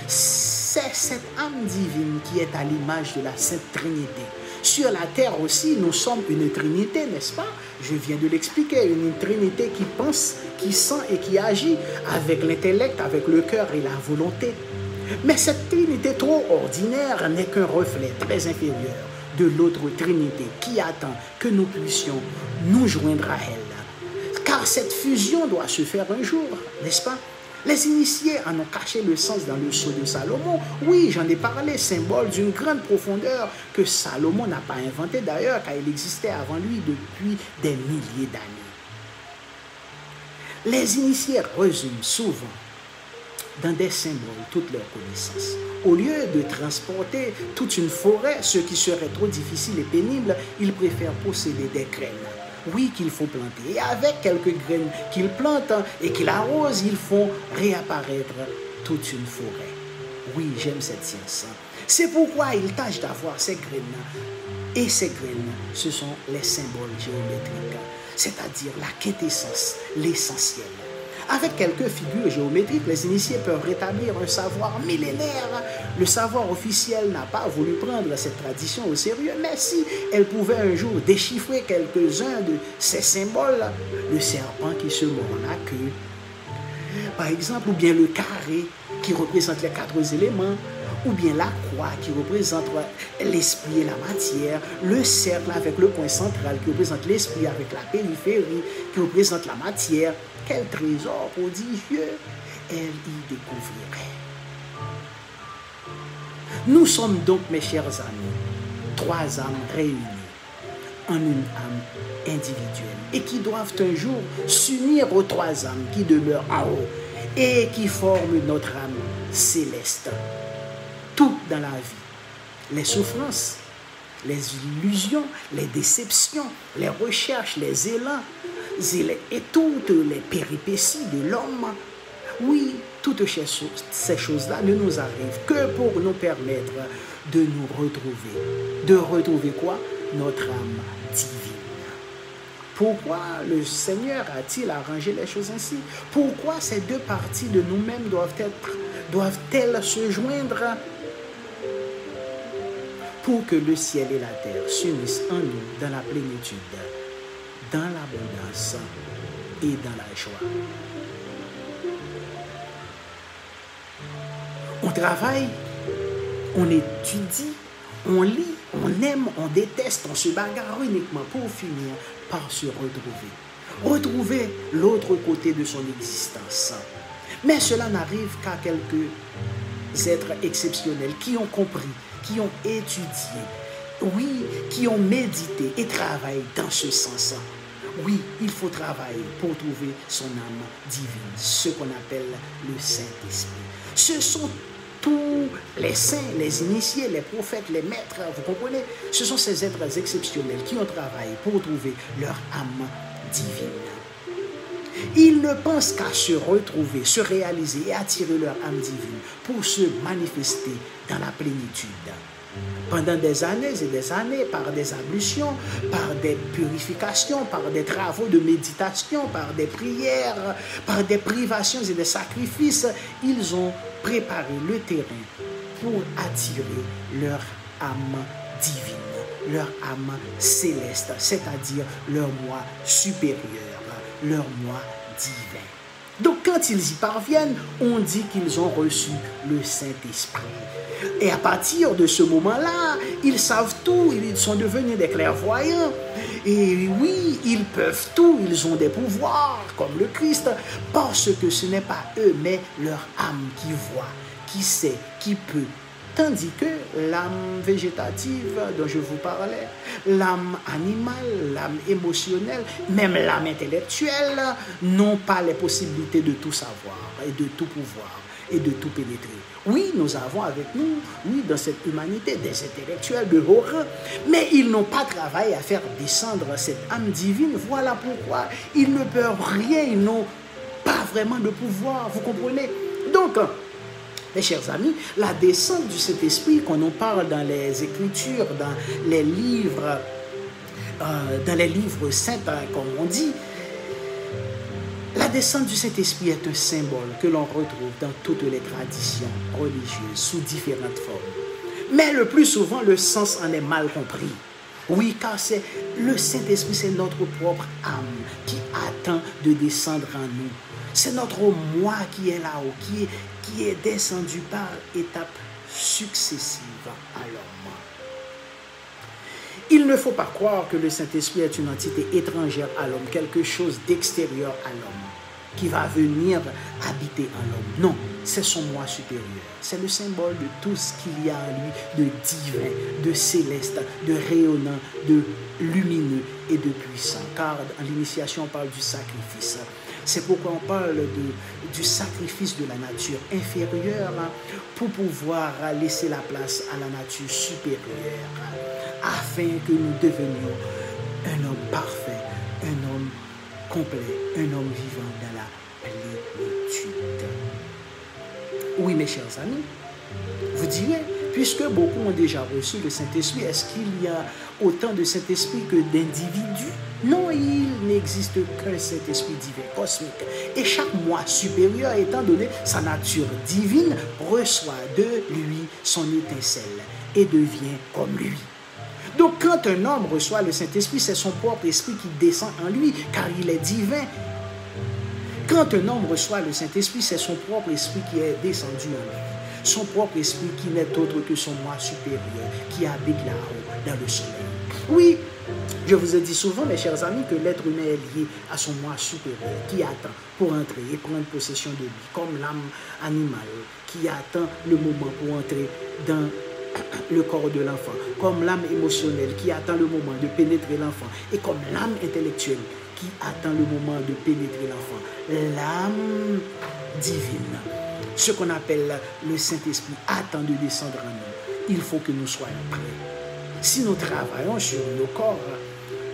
C'est cette âme divine qui est à l'image de la Sainte Trinité. Sur la terre aussi, nous sommes une trinité, n'est-ce pas? Je viens de l'expliquer, une trinité qui pense, qui sent et qui agit avec l'intellect, avec le cœur et la volonté. Mais cette trinité trop ordinaire n'est qu'un reflet très inférieur de l'autre trinité qui attend que nous puissions nous joindre à elle. Car cette fusion doit se faire un jour, n'est-ce pas? Les initiés en ont caché le sens dans le sceau de Salomon. Oui, j'en ai parlé, symbole d'une grande profondeur que Salomon n'a pas inventé d'ailleurs, car il existait avant lui depuis des milliers d'années. Les initiés résument souvent dans des symboles toutes leurs connaissances. Au lieu de transporter toute une forêt, ce qui serait trop difficile et pénible, ils préfèrent posséder des graines. Oui, qu'il faut planter. Et avec quelques graines qu'ils plantent et qu'ils arrosent, ils font réapparaître toute une forêt. Oui, j'aime cette science. C'est pourquoi ils tâchent d'avoir ces graines. Et ces graines, ce sont les symboles géométriques, c'est-à-dire la quintessence, l'essentiel. Avec quelques figures géométriques, les initiés peuvent rétablir un savoir millénaire. Le savoir officiel n'a pas voulu prendre cette tradition au sérieux, mais si elle pouvait un jour déchiffrer quelques-uns de ces symboles, le serpent qui se mord la queue, par exemple, ou bien le carré qui représente les 4 éléments, ou bien la croix qui représente l'esprit et la matière, le cercle avec le point central qui représente l'esprit avec la périphérie qui représente la matière. Quel trésor prodigieux elle y découvrirait. Nous sommes donc, mes chers amis, 3 âmes réunies en une âme individuelle et qui doivent un jour s'unir aux 3 âmes qui demeurent en haut et qui forment notre âme céleste. tout dans la vie. Les souffrances, les illusions, les déceptions, les recherches, les élans et toutes les péripéties de l'homme. Oui, toutes ces choses-là ne nous arrivent que pour nous permettre de nous retrouver. De retrouver quoi? Notre âme divine. Pourquoi le Seigneur a-t-il arrangé les choses ainsi? Pourquoi ces deux parties de nous-mêmes doivent-elles se joindre? Pour que le ciel et la terre s'unissent en nous dans la plénitude, dans l'abondance et dans la joie. On travaille, on étudie, on lit, on aime, on déteste, on se bagarre uniquement pour finir par se retrouver. Retrouver l'autre côté de son existence. Mais cela n'arrive qu'à quelques êtres exceptionnels qui ont compris, qui ont étudié, oui, qui ont médité et travaillé dans ce sens. Oui, il faut travailler pour trouver son âme divine, ce qu'on appelle le Saint-Esprit. Ce sont tous les saints, les initiés, les prophètes, les maîtres, vous comprenez? Ce sont ces êtres exceptionnels qui ont travaillé pour trouver leur âme divine. Ils ne pensent qu'à se retrouver, se réaliser et attirer leur âme divine pour se manifester dans la plénitude. Pendant des années et des années, par des ablutions, par des purifications, par des travaux de méditation, par des prières, par des privations et des sacrifices, ils ont préparé le terrain pour attirer leur âme divine, leur âme céleste, c'est-à-dire leur moi supérieur, leur moi divin. Donc quand ils y parviennent, on dit qu'ils ont reçu le Saint-Esprit. Et à partir de ce moment-là, ils savent tout, ils sont devenus des clairvoyants. Et oui, ils peuvent tout, ils ont des pouvoirs comme le Christ, parce que ce n'est pas eux, mais leur âme qui voit, qui sait, qui peut. Tandis que l'âme végétative dont je vous parlais, l'âme animale, l'âme émotionnelle, même l'âme intellectuelle, n'ont pas les possibilités de tout savoir et de tout pouvoir et de tout pénétrer. Oui, nous avons avec nous, oui, dans cette humanité, des intellectuels de haut rang, mais ils n'ont pas travaillé à faire descendre cette âme divine. Voilà pourquoi ils ne peuvent rien, ils n'ont pas vraiment de pouvoir, vous comprenez? Donc, mes chers amis, la descente du Saint-Esprit qu'on nous parle dans les Écritures, dans les livres saints, comme on dit, la descente du Saint-Esprit est un symbole que l'on retrouve dans toutes les traditions religieuses sous différentes formes. Mais le plus souvent, le sens en est mal compris. Oui, car c'est le Saint-Esprit, c'est notre propre âme qui attend de descendre en nous. C'est notre moi qui est là-haut, qui est descendu par étapes successives à l'homme. Il ne faut pas croire que le Saint-Esprit est une entité étrangère à l'homme, quelque chose d'extérieur à l'homme, qui va venir habiter en l'homme. Non, c'est son moi supérieur. C'est le symbole de tout ce qu'il y a en lui de divin, de céleste, de rayonnant, de lumineux et de puissant. Car en l'initiation, on parle du sacrifice. C'est pourquoi on parle du sacrifice de la nature inférieure pour pouvoir laisser la place à la nature supérieure, afin que nous devenions un homme parfait, un homme complet, un homme vivant dans la plénitude. Oui, mes chers amis, vous direz, puisque beaucoup ont déjà reçu le Saint-Esprit, est-ce qu'il y a autant de Saint-Esprit que d'individus? Non, il n'existe qu'un Saint-Esprit divin cosmique. Et chaque moi supérieur, étant donné sa nature divine, reçoit de lui son étincelle et devient comme lui. Donc quand un homme reçoit le Saint-Esprit, c'est son propre esprit qui descend en lui, car il est divin. Quand un homme reçoit le Saint-Esprit, c'est son propre esprit qui est descendu en lui. Son propre esprit qui n'est autre que son moi supérieur, qui habite là-haut, dans le soleil. Oui, je vous ai dit souvent, mes chers amis, que l'être humain est lié à son moi supérieur, qui attend pour entrer et prendre possession de lui, comme l'âme animale, qui attend le moment pour entrer dans le corps de l'enfant, comme l'âme émotionnelle, qui attend le moment de pénétrer l'enfant, et comme l'âme intellectuelle, qui attend le moment de pénétrer l'enfant. L'âme divine, ce qu'on appelle le Saint-Esprit, attend de descendre en nous. Il faut que nous soyons prêts. Si nous travaillons sur nos corps,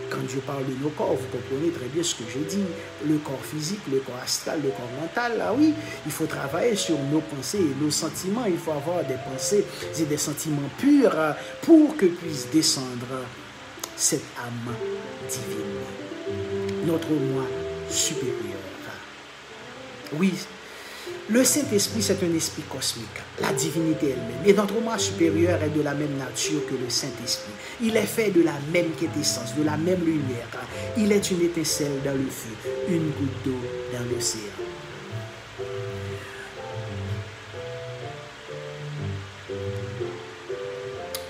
quand je parle de nos corps, vous comprenez très bien ce que je dis, le corps physique, le corps astral, le corps mental, là oui, il faut travailler sur nos pensées et nos sentiments, il faut avoir des pensées et des sentiments purs pour que puisse descendre cette âme divine, notre moi supérieur. Oui, le Saint-Esprit, c'est un esprit cosmique, la divinité elle-même. Et notre moi supérieur est de la même nature que le Saint-Esprit. Il est fait de la même quintessence, de la même lumière. Il est une étincelle dans le feu, une goutte d'eau dans l'océan.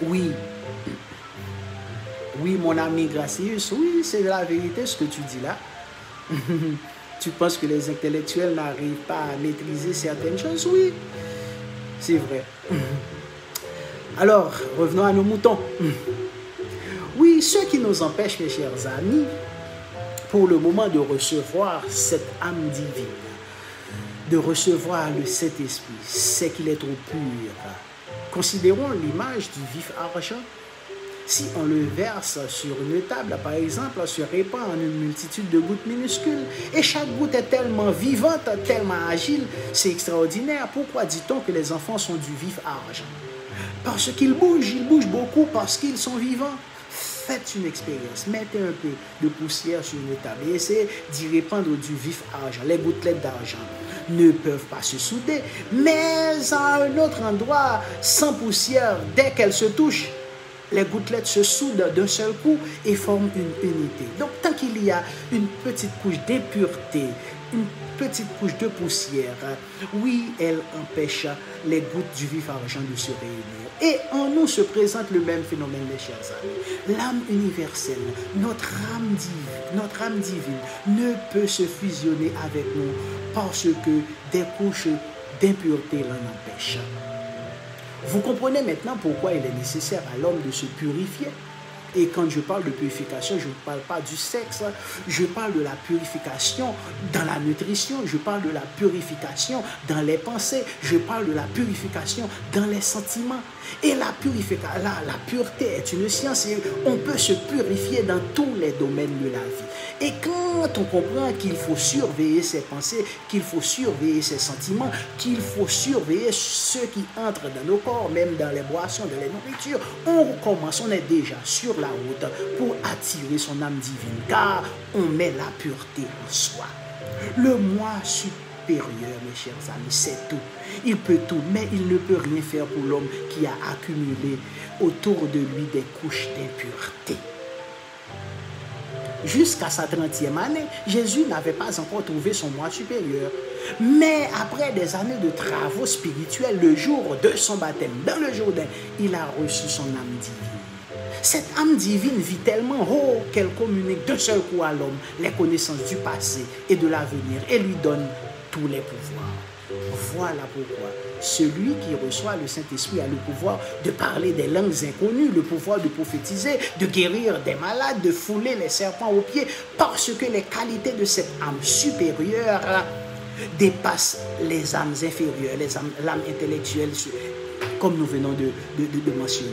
Oui, oui, mon ami Gracius, oui, c'est la vérité ce que tu dis là. Tu penses que les intellectuels n'arrivent pas à maîtriser certaines choses? Oui, c'est vrai. Alors, revenons à nos moutons. Oui, ce qui nous empêche, mes chers amis, pour le moment de recevoir cette âme divine, de recevoir le Saint-Esprit, c'est qu'il est trop pur. Considérons l'image du vif argent. Si on le verse sur une table, par exemple, se répand en une multitude de gouttes minuscules. Et chaque goutte est tellement vivante, tellement agile, c'est extraordinaire. Pourquoi dit-on que les enfants sont du vif argent? Parce qu'ils bougent beaucoup parce qu'ils sont vivants. Faites une expérience, mettez un peu de poussière sur une table et essayez d'y répandre du vif argent. Les gouttelettes d'argent ne peuvent pas se souder, mais à un autre endroit, sans poussière, dès qu'elles se touchent, les gouttelettes se soudent d'un seul coup et forment une unité. Donc, tant qu'il y a une petite couche d'impureté, une petite couche de poussière, oui, elle empêche les gouttes du vif argent de se réunir. Et en nous se présente le même phénomène, mes chers amis. L'âme universelle, notre âme divine ne peut se fusionner avec nous parce que des couches d'impureté l'en empêchent. Vous comprenez maintenant pourquoi il est nécessaire à l'homme de se purifier. Et quand je parle de purification, je ne parle pas du sexe, je parle de la purification dans la nutrition, je parle de la purification dans les pensées, je parle de la purification dans les sentiments. Et la pureté est une science et on peut se purifier dans tous les domaines de la vie. Et quand on comprend qu'il faut surveiller ses pensées, qu'il faut surveiller ses sentiments, qu'il faut surveiller ceux qui entrent dans nos corps, même dans les boissons, dans les nourritures, on est déjà sur la route pour attirer son âme divine, car on met la pureté en soi. Le moi supérieur, mes chers amis, c'est tout. Il peut tout, mais il ne peut rien faire pour l'homme qui a accumulé autour de lui des couches d'impureté. Jusqu'à sa 30e année, Jésus n'avait pas encore trouvé son moi supérieur. Mais après des années de travaux spirituels, le jour de son baptême dans le Jourdain, il a reçu son âme divine. Cette âme divine vit tellement haut qu'elle communique d'un seul coup à l'homme les connaissances du passé et de l'avenir et lui donne tous les pouvoirs. Voilà pourquoi celui qui reçoit le Saint-Esprit a le pouvoir de parler des langues inconnues, le pouvoir de prophétiser, de guérir des malades, de fouler les serpents aux pieds, parce que les qualités de cette âme supérieure dépassent les âmes inférieures, l'âme intellectuelle, comme nous venons de mentionner.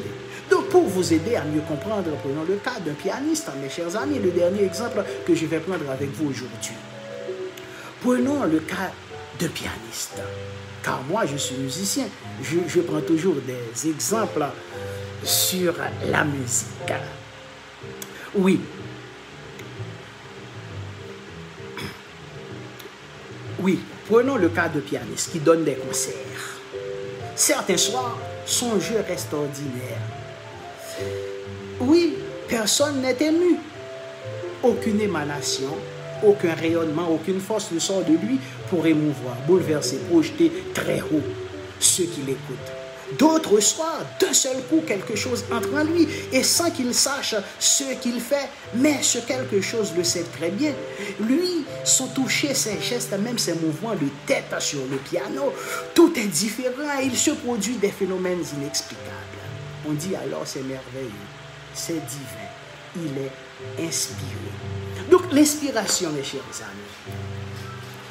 Donc, pour vous aider à mieux comprendre, prenons le cas d'un pianiste, mes chers amis, le dernier exemple que je vais prendre avec vous aujourd'hui. Prenons le cas d'un pianiste. Car moi, je suis musicien. Je prends toujours des exemples sur la musique. Oui. Oui, prenons le cas de pianiste qui donne des concerts. Certains soirs, son jeu reste ordinaire. Oui, personne n'est ému. Aucune émanation, aucun rayonnement, aucune force ne sort de lui pour émouvoir, bouleverser, projeter très haut ceux qui l'écoutent. D'autres soirs, d'un seul coup, quelque chose entre en lui et sans qu'il sache ce qu'il fait, mais ce quelque chose le sait très bien. Lui, son toucher, ses gestes, même ses mouvements de tête sur le piano, tout est différent et il se produit des phénomènes inexplicables. On dit alors c'est merveilleux, c'est divin, il est inspirer. Donc l'inspiration, mes chers amis,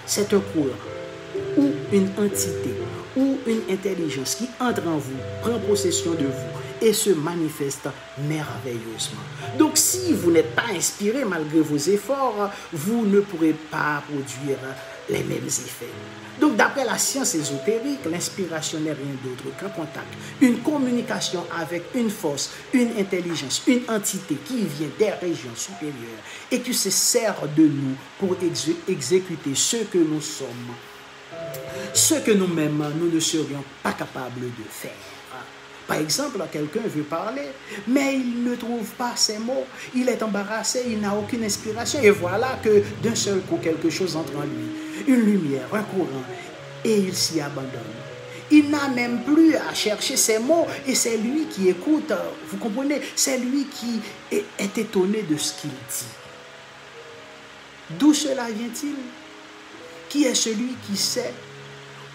c'est un courant ou une entité ou une intelligence qui entre en vous, prend possession de vous et se manifeste merveilleusement. Donc si vous n'êtes pas inspiré malgré vos efforts, vous ne pourrez pas produire les mêmes effets. Donc d'après la science ésotérique, l'inspiration n'est rien d'autre qu'un contact, une communication avec une force, une intelligence, une entité qui vient des régions supérieures et qui se sert de nous pour exécuter ce que nous sommes, ce que nous-mêmes nous ne serions pas capables de faire. Par exemple, quelqu'un veut parler, mais il ne trouve pas ses mots, il est embarrassé, il n'a aucune inspiration, et voilà que d'un seul coup, quelque chose entre en lui, une lumière, un courant, et il s'y abandonne. Il n'a même plus à chercher ses mots, et c'est lui qui écoute, vous comprenez, c'est lui qui est étonné de ce qu'il dit. D'où cela vient-il? Qui est celui qui sait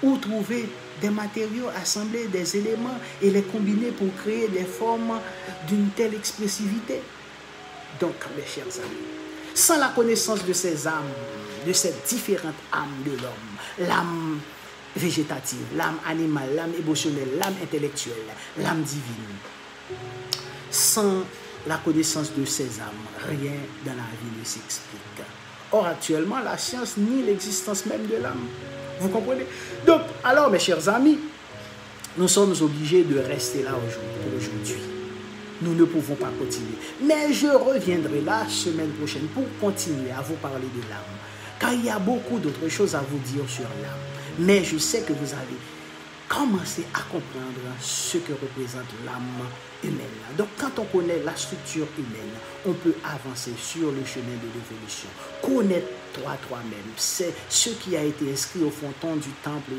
où trouver des matériaux, assembler des éléments et les combiner pour créer des formes d'une telle expressivité? Donc, mes chers amis, sans la connaissance de ces âmes, de ces différentes âmes de l'homme, l'âme végétative, l'âme animale, l'âme émotionnelle, l'âme intellectuelle, l'âme divine, sans la connaissance de ces âmes, rien dans la vie ne s'explique. Or, actuellement, la science nie l'existence même de l'âme. Vous comprenez? Donc, alors, mes chers amis, nous sommes obligés de rester là pour aujourd'hui. Nous ne pouvons pas continuer. Mais je reviendrai la semaine prochaine pour continuer à vous parler de l'âme. Car il y a beaucoup d'autres choses à vous dire sur l'âme. Mais je sais que vous allez commencer à comprendre ce que représente l'âme humaine. Donc, quand on connaît la structure humaine, on peut avancer sur le chemin de l'évolution. Connais-toi toi-même. C'est ce qui a été inscrit au fronton du temple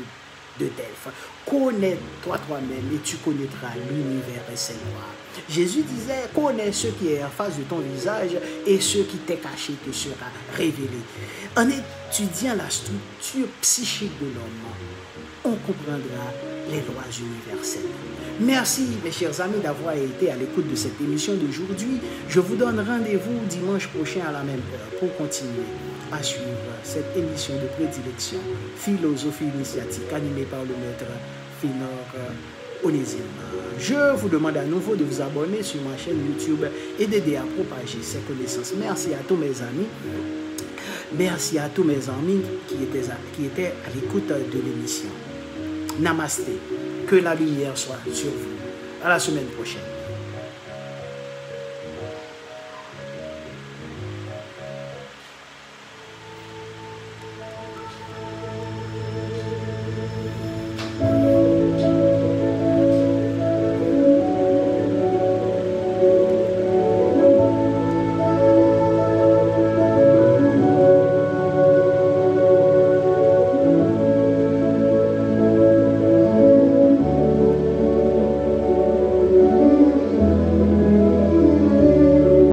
de Delphes. Connais-toi toi-même et tu connaîtras l'univers et ses lois. Jésus disait, connais ce qui est en face de ton visage et ce qui t'est caché te sera révélé. En étudiant la structure psychique de l'homme, on comprendra les lois universelles. Merci mes chers amis d'avoir été à l'écoute de cette émission d'aujourd'hui. Je vous donne rendez-vous dimanche prochain à la même heure pour continuer à suivre cette émission de prédilection Philosophie initiatique animée par le maître Finor Onésime. Je vous demande à nouveau de vous abonner sur ma chaîne YouTube et d'aider à propager ces connaissances. Merci à tous mes amis. Merci à tous mes amis qui étaient à l'écoute de l'émission. Namasté. Que la lumière soit sur vous. À la semaine prochaine.